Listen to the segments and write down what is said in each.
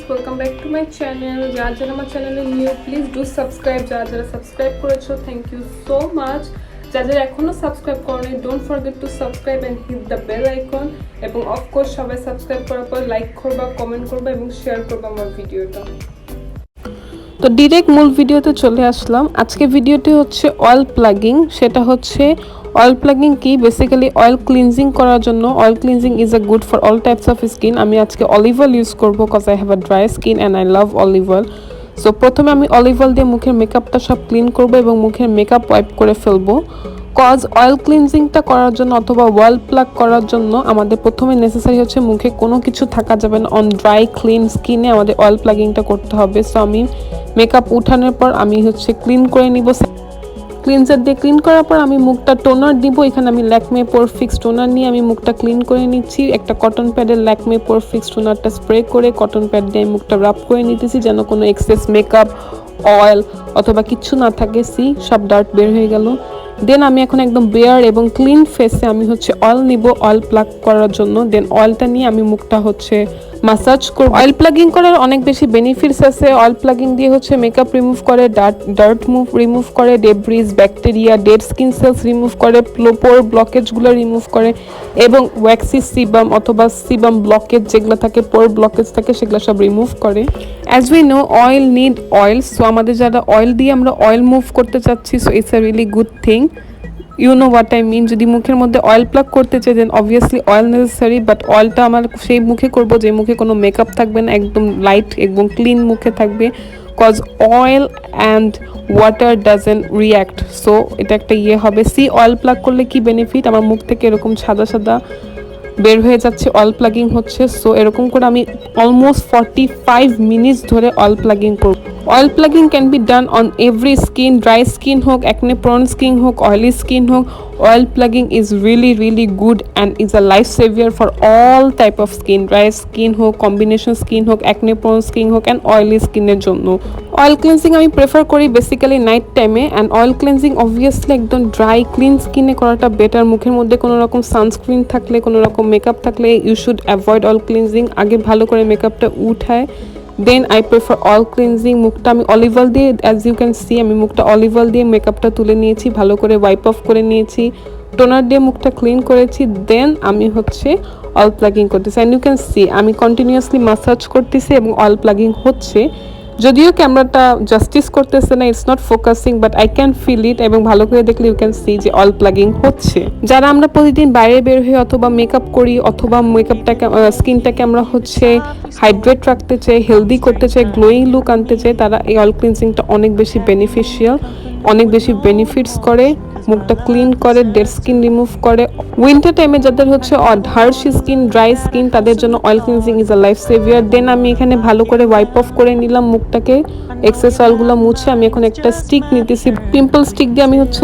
welcome back to my channel. যারা আমার চ্যানেলে নিউ প্লিজ ডু সাবস্ক্রাইব। যারা সাবস্ক্রাইব করেছো থ্যাংক ইউ সো মাচ। যারা এখনো সাবস্ক্রাইব করনি don't forget to subscribe and hit the bell icon, এবং অফকোর্স সবাই সাবস্ক্রাইব করার পর লাইক করবা, কমেন্ট করবা এবং শেয়ার করবা আমার ভিডিওটা। তো ডিরেক্ট মূল ভিডিওতে চলে আসলাম। আজকে ভিডিওটি হচ্ছে অয়েল প্লাগিং। সেটা হচ্ছে অয়েল প্লাগিং কি, বেসিক্যালি অয়েল ক্লিনজিং করার জন্য। Oil cleansing is a good for all types of skin. আমি আজকে অলিভ অয়েল ইউজ করবো cause I have a dry skin and I love olive oil. So প্রথমে আমি অলিভ অয়েল দিয়ে মুখের মেকআপটা সব ক্লিন করবো এবং মুখের মেকআপ ওয়াইপ করে ফেলবো। কজ অয়েল ক্লিনজিংটা করার জন্য অথবা অয়েল প্লাগ করার জন্য আমাদের প্রথমে নেসেসারি হচ্ছে মুখে কোনো কিছু থাকা যাবে না। অন ড্রাই ক্লিন স্কিনে আমাদের অয়েল প্লাগিংটা করতে হবে। সো আমি মেকআপ উঠানোর পর আমি হচ্ছে ক্লিন করে নিব। ক্লিনজার দিয়ে ক্লিন করার পর আমি মুখটা টোনার দিব। এখানে আমি ল্যাকমে পোর ফিক্স টোনার নিয়ে আমি মুখটা ক্লিন করে নিচ্ছি। একটা কটন প্যাডের ল্যাকমে পোর ফিক্স টোনারটা স্প্রে করে কটন প্যাড দিয়ে আমি মুখটা রাব করে নিতেছি যেন কোনো এক্সেস মেকআপ অয়েল অথবা কিছু না থাকে। সব ডার্ট বের হয়ে গেল। দেন আমি এখন একদম বেয়ার এবং ক্লিন ফেসে আমি হচ্ছে অয়েল নিব অয়েল প্লাগ করার জন্য। দেন অয়েলটা নিয়ে আমি মুখটা হচ্ছে মাসাজ করব। অয়েল প্লাগিং করার অনেক বেশি বেনিফিটস আছে। অয়েল প্লাগিং দিয়ে হচ্ছে মেকআপ রিমুভ করে, ডার্ট রিমুভ করে, debris, bacteria, dead skin cells remove করে, পোর ব্লকেজগুলো রিমুভ করে এবং ওয়্যাক্সি সিবাম অথবা সিবাম ব্লকেজ যেগুলো থাকে, পোর ব্লকেজ থাকে, সেগুলো সব রিমুভ করে। As we know oil need oil. So আমাদের যারা অয়েল দিয়ে আমরা অয়েল মুভ করতে চাচ্ছি, so it's a really good thing. You know what I mean. যদি মুখের মধ্যে অয়েল প্লাগ করতে চাই দেন অবভিয়াসলি অয়েল নেসেসারি, বাট অয়েলটা আমার সেই মুখে করব যে মুখে কোনো মেকআপ থাকবে না, একদম লাইট এবং ক্লিন মুখে থাকবে। Cause oil and water doesn't react. So এটা একটা হবে। অয়েল প্লাগ করলে কি বেনিফিট, আমার মুখ থেকে এরকম সাদা সাদা বের হয়ে যাচ্ছে, অয়েল প্লাগিং হচ্ছে। সো এরকম করে আমি অলমোস্ট 45 মিনিটস ধরে অয়েল প্লাগিং করব। Oil plugging can be done on every skin, dry skin হোক, অ্যাকনে প্রোন স্কিন হোক, অয়েলি স্কিন হোক। Oil plugging is really good and is a life severe for all type of skin, dry skin হোক, combination skin হোক, acne prone skin হোক and oily স্কিনের জন্য। Oil cleansing আমি prefer করি basically night টাইমে। And oil cleansing obviously একদম dry clean স্কিনে করাটা বেটার। মুখের মধ্যে কোনো রকম সানস্ক্রিন থাকলে, কোনো রকম মেকআপ থাকলে you should avoid oil cleansing. আগে ভালো করে মেকআপটা উঠায় then I prefer oil cleansing. মুখটা আমি অলিভ অয়েল দিয়ে, অ্যাজ ইউ ক্যান সি আমি মুখটা অলিভ অয়েল দিয়ে মেকআপটা তুলে নিয়েছি, ভালো করে ওয়াইপ অফ করে নিয়েছি, টোনার দিয়ে মুখটা ক্লিন করেছি। দেন আমি হচ্ছে অয়েল প্লাগিং করতেছি। অ্যান্ড ইউ ক্যান সি আমি কন্টিনিউয়াসলি মাসাজ করতেছি এবং অয়েল প্লাগিং হচ্ছে। যদিও ক্যামেরাটা জাস্টিস করতেছে না, it's not focusing, but I can feel it. এবং ভালো করে দেখলে ইউ ক্যান সি যে অয়েল প্লাগিং হচ্ছে। যারা আমরা প্রতিদিন বাইরে বের হই অথবা মেকআপ করি অথবা মেকআপটাকে স্কিনটাকে আমরা হচ্ছে হাইড্রেট রাখতে চাই, হেলদি করতে চাই, গ্লোয়িং লুক আনতে চাই, তারা এই অয়েল ক্লিনজিংটা অনেক বেশি বেনিফিশিয়াল, অনেক বেশি বেনিফিটস করে। মুখটা ক্লিন করে, ডেড স্কিন রিমুভ করে। উইন্টার টাইমে যাদের হচ্ছে হার্শ স্কিন, ড্রাই স্কিন, তাদের জন্য oil cleansing is a life saviour. Then আমি এখানে ভালো করে ওয়াইপ অফ করে নিলাম মুখটাকে, এক্সেস অয়েলগুলো মুছে। আমি এখন একটা স্টিক নিতেছি, পিম্পল স্টিক দিয়ে আমি হচ্ছে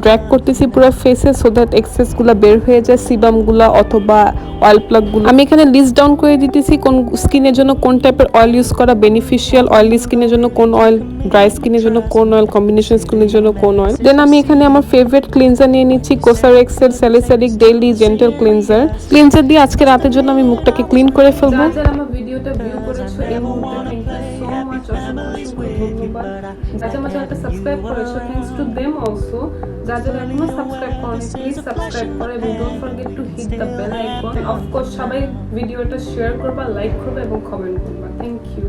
ড্র্যাগ করতেছি পুরো ফেসে, সো দ্যাট এক্সেসগুলো বের হয়ে যায়, সিবামগুলো অথবা অয়েল প্লাগগুলো। আমি এখানে লিস্ট ডাউন করে দিতেছি কোন স্কিনের জন্য কোন টাইপের অয়েল ইউজ করা বেনিফিশিয়াল, অয়েলি স্কিনের জন্য কোন অয়েল, ড্রাই স্কিনের জন্য কোন অয়েল, কম্বিনেশন স্কিনের জন্য কোন অয়েল। দেন আমি এখানে আমার ফেভারিট ক্লিনজার নিয়ে নিচ্ছি, কোসারেক্সের salicylic daily gentle cleanser. Cleanser দিয়ে আজকে রাতের জন্য আমি মুখটাকে ক্লিন করে ফেলবো। যারা আমার ভিডিওটা ভিউ করেছো এই মুহূর্তে থ্যাংক ইউ সো মাচ, অসংখ্য ধন্যবাদ। যারা আমার চ্যানেলটা সাবস্ক্রাইব করেছো থ্যাঙ্কস টু দেম অলসো। যারা এখনো সাবস্ক্রাইব করেনি প্লিজ সাবস্ক্রাইব করো এবং don't forget to hit the bell icon. Of course সবাই ভিডিওটা শেয়ার করবা, লাইক করবা এবং কমেন্ট করবা। Thank you.